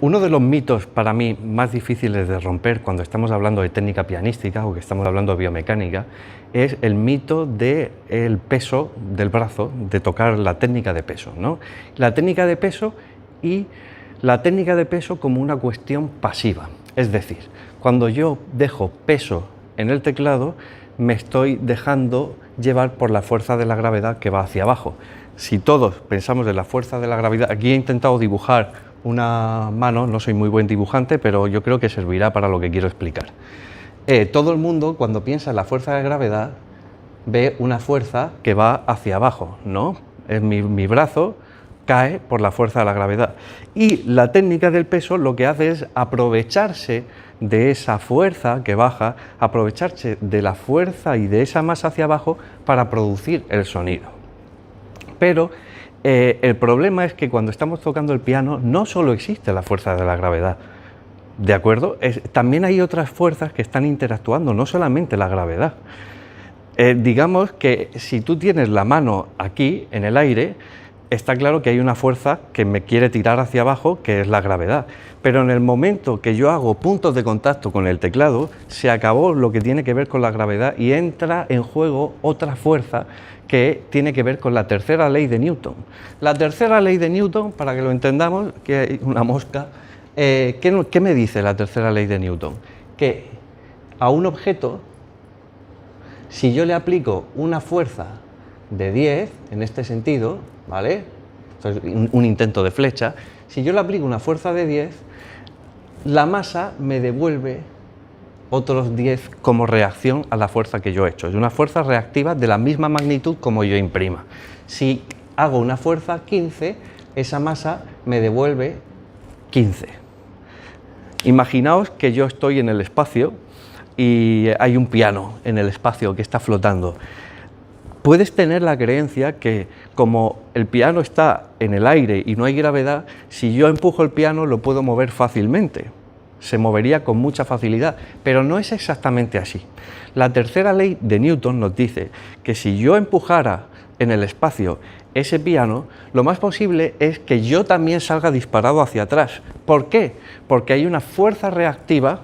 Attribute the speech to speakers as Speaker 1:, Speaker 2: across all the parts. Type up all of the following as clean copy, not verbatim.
Speaker 1: Uno de los mitos para mí más difíciles de romper cuando estamos hablando de técnica pianística o que estamos hablando de biomecánica es el mito del peso del brazo, de tocar la técnica de peso, ¿no? La técnica de peso y la técnica de peso como una cuestión pasiva. Es decir, cuando yo dejo peso en el teclado, me estoy dejando llevar por la fuerza de la gravedad que va hacia abajo. Si todos pensamos en la fuerza de la gravedad, aquí he intentado dibujar una mano, no soy muy buen dibujante, pero yo creo que servirá para lo que quiero explicar. Todo el mundo, cuando piensa en la fuerza de gravedad, ve una fuerza que va hacia abajo, ¿no? Mi brazo cae por la fuerza de la gravedad. Y la técnica del peso lo que hace es aprovecharse de esa fuerza que baja, aprovecharse de la fuerza y de esa masa hacia abajo para producir el sonido. Pero el problema es que cuando estamos tocando el piano no solo existe la fuerza de la gravedad, ¿de acuerdo? También hay otras fuerzas que están interactuando, no solamente la gravedad. Digamos que si tú tienes la mano aquí en el aire, está claro que hay una fuerza que me quiere tirar hacia abajo, que es la gravedad. Pero en el momento que yo hago puntos de contacto con el teclado, se acabó lo que tiene que ver con la gravedad y entra en juego otra fuerza que tiene que ver con la tercera ley de Newton. La tercera ley de Newton, para que lo entendamos, que hay una mosca, ¿qué me dice la tercera ley de Newton? Que a un objeto, si yo le aplico una fuerza de 10, en este sentido, ¿vale? Entonces, un intento de flecha, si yo le aplico una fuerza de 10, la masa me devuelve otros 10 como reacción a la fuerza que yo he hecho. Es una fuerza reactiva de la misma magnitud como yo imprima. Si hago una fuerza 15, esa masa me devuelve 15. Imaginaos que yo estoy en el espacio y hay un piano en el espacio que está flotando. Puedes tener la creencia que como el piano está en el aire y no hay gravedad, si yo empujo el piano lo puedo mover fácilmente, se movería con mucha facilidad, pero no es exactamente así. La tercera ley de Newton nos dice que si yo empujara en el espacio ese piano, lo más posible es que yo también salga disparado hacia atrás. ¿Por qué? Porque hay una fuerza reactiva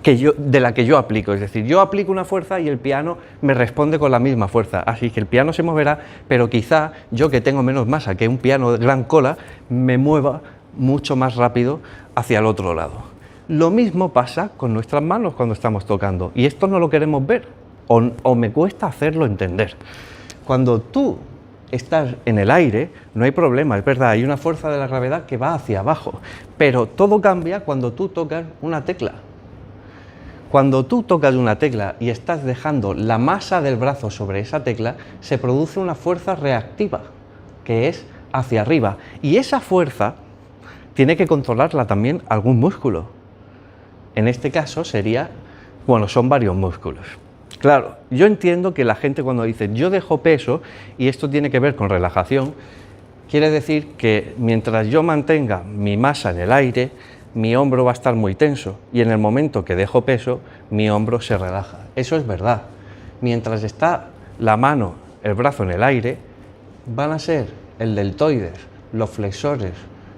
Speaker 1: de la que yo aplico, es decir, yo aplico una fuerza y el piano me responde con la misma fuerza, así que el piano se moverá, pero quizá yo, que tengo menos masa que un piano de gran cola, me mueva mucho más rápido hacia el otro lado. Lo mismo pasa con nuestras manos cuando estamos tocando, y esto no lo queremos ver, o me cuesta hacerlo entender. Cuando tú estás en el aire, no hay problema, es verdad, hay una fuerza de la gravedad que va hacia abajo, pero todo cambia cuando tú tocas una tecla. Cuando tú tocas una tecla y estás dejando la masa del brazo sobre esa tecla, se produce una fuerza reactiva, que es hacia arriba. Y esa fuerza tiene que controlarla también algún músculo. En este caso son varios músculos. Claro, yo entiendo que la gente cuando dice yo dejo peso, y esto tiene que ver con relajación, quiere decir que mientras yo mantenga mi masa en el aire, mi hombro va a estar muy tenso y en el momento que dejo peso, mi hombro se relaja. Eso es verdad. Mientras está la mano, el brazo en el aire, van a ser el deltoides, los flexores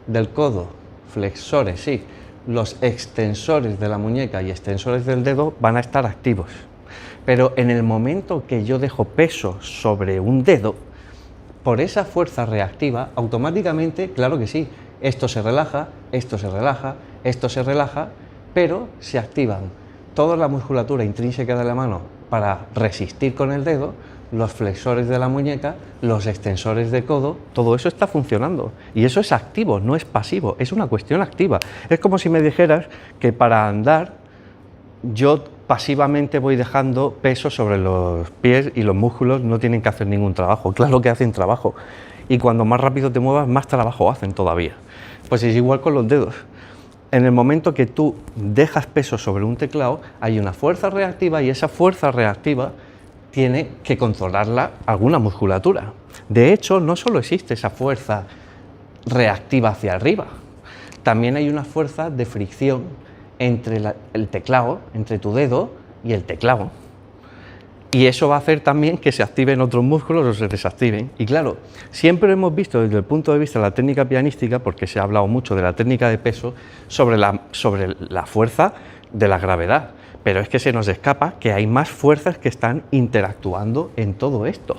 Speaker 1: del codo, flexores, sí, los extensores de la muñeca y extensores del dedo van a estar activos. Pero en el momento que yo dejo peso sobre un dedo, por esa fuerza reactiva, automáticamente, claro que sí, esto se relaja, esto se relaja, esto se relaja, pero se activan toda la musculatura intrínseca de la mano para resistir con el dedo, los flexores de la muñeca, los extensores de codo, todo eso está funcionando. Y eso es activo, no es pasivo, es una cuestión activa. Es como si me dijeras que para andar yo pasivamente voy dejando peso sobre los pies y los músculos no tienen que hacer ningún trabajo. Claro que hacen trabajo. Y cuando más rápido te muevas, más trabajo hacen todavía. Pues es igual con los dedos. En el momento que tú dejas peso sobre un teclado, hay una fuerza reactiva y esa fuerza reactiva tiene que controlarla alguna musculatura. De hecho, no solo existe esa fuerza reactiva hacia arriba, también hay una fuerza de fricción entre el teclado, entre tu dedo y el teclado. Y eso va a hacer también que se activen otros músculos o se desactiven. Y claro, siempre hemos visto desde el punto de vista de la técnica pianística, porque se ha hablado mucho de la técnica de peso, sobre la fuerza de la gravedad. Pero es que se nos escapa que hay más fuerzas que están interactuando en todo esto.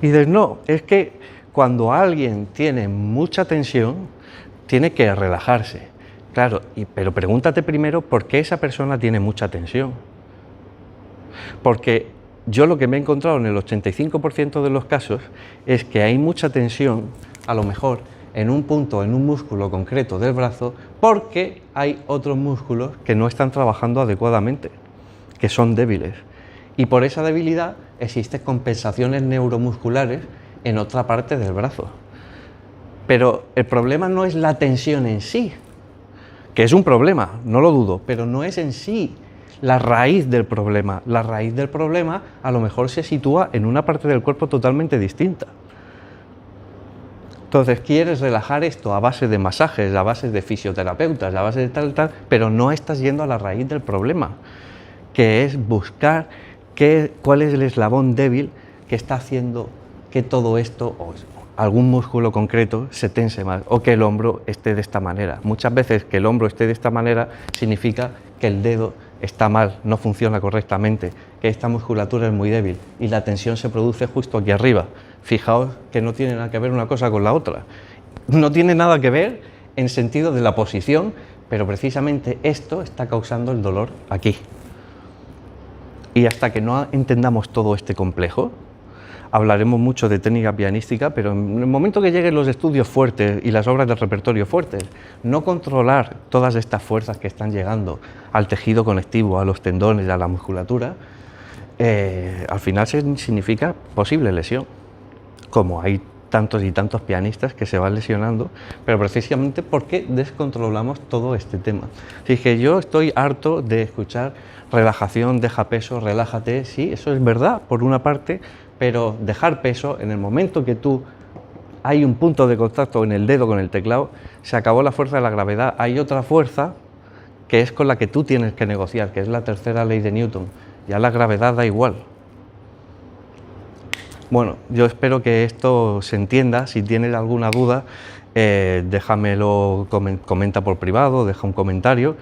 Speaker 1: Y dices, no, es que cuando alguien tiene mucha tensión, tiene que relajarse. Claro, pero pregúntate primero por qué esa persona tiene mucha tensión. Porque yo lo que me he encontrado en el 85% de los casos es que hay mucha tensión, a lo mejor en un punto, en un músculo concreto del brazo, porque hay otros músculos que no están trabajando adecuadamente, que son débiles. Y por esa debilidad existen compensaciones neuromusculares en otra parte del brazo. Pero el problema no es la tensión en sí, que es un problema, no lo dudo, pero no es en sí la raíz del problema. La raíz del problema a lo mejor se sitúa en una parte del cuerpo totalmente distinta. Entonces quieres relajar esto a base de masajes, a base de fisioterapeutas, a base de tal, pero no estás yendo a la raíz del problema, que es buscar cuál es el eslabón débil que está haciendo que todo esto, o algún músculo concreto, se tense más, o que el hombro esté de esta manera. Muchas veces que el hombro esté de esta manera significa que el dedo está mal, no funciona correctamente, que esta musculatura es muy débil y la tensión se produce justo aquí arriba. Fijaos que no tiene nada que ver una cosa con la otra. No tiene nada que ver en sentido de la posición, pero precisamente esto está causando el dolor aquí. Y hasta que no entendamos todo este complejo, hablaremos mucho de técnica pianística, pero en el momento que lleguen los estudios fuertes y las obras de repertorio fuertes, no controlar todas estas fuerzas que están llegando al tejido conectivo, a los tendones, a la musculatura, al final significa posible lesión, como hay tantos y tantos pianistas que se van lesionando, pero precisamente porque descontrolamos todo este tema. Así que yo estoy harto de escuchar relajación, deja peso, relájate. Sí, eso es verdad, por una parte, pero dejar peso, en el momento que hay un punto de contacto en el dedo con el teclado, se acabó la fuerza de la gravedad. Hay otra fuerza que es con la que tú tienes que negociar, que es la tercera ley de Newton. Ya la gravedad da igual. Bueno, yo espero que esto se entienda. Si tienes alguna duda, déjamelo, comenta por privado, deja un comentario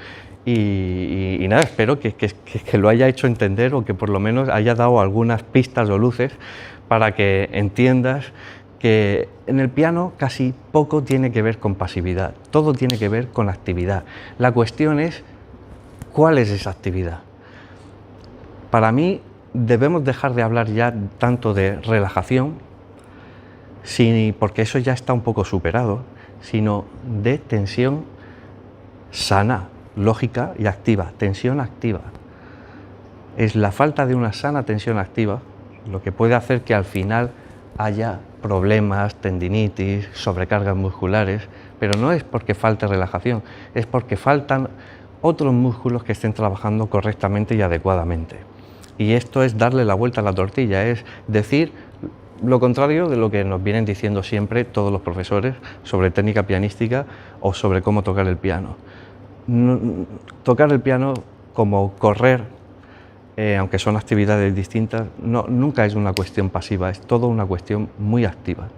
Speaker 1: y nada, espero que lo haya hecho entender o que por lo menos haya dado algunas pistas o luces para que entiendas que en el piano casi poco tiene que ver con pasividad, todo tiene que ver con actividad. La cuestión es, ¿cuál es esa actividad? Para mí, debemos dejar de hablar ya tanto de relajación, porque eso ya está un poco superado, sino de tensión sana, lógica y activa, tensión activa. Es la falta de una sana tensión activa lo que puede hacer que al final haya problemas, tendinitis, sobrecargas musculares, pero no es porque falte relajación, es porque faltan otros músculos que estén trabajando correctamente y adecuadamente. Y esto es darle la vuelta a la tortilla, es decir lo contrario de lo que nos vienen diciendo siempre todos los profesores sobre técnica pianística o sobre cómo tocar el piano. Tocar el piano como correr, aunque son actividades distintas, nunca es una cuestión pasiva, es todo una cuestión muy activa.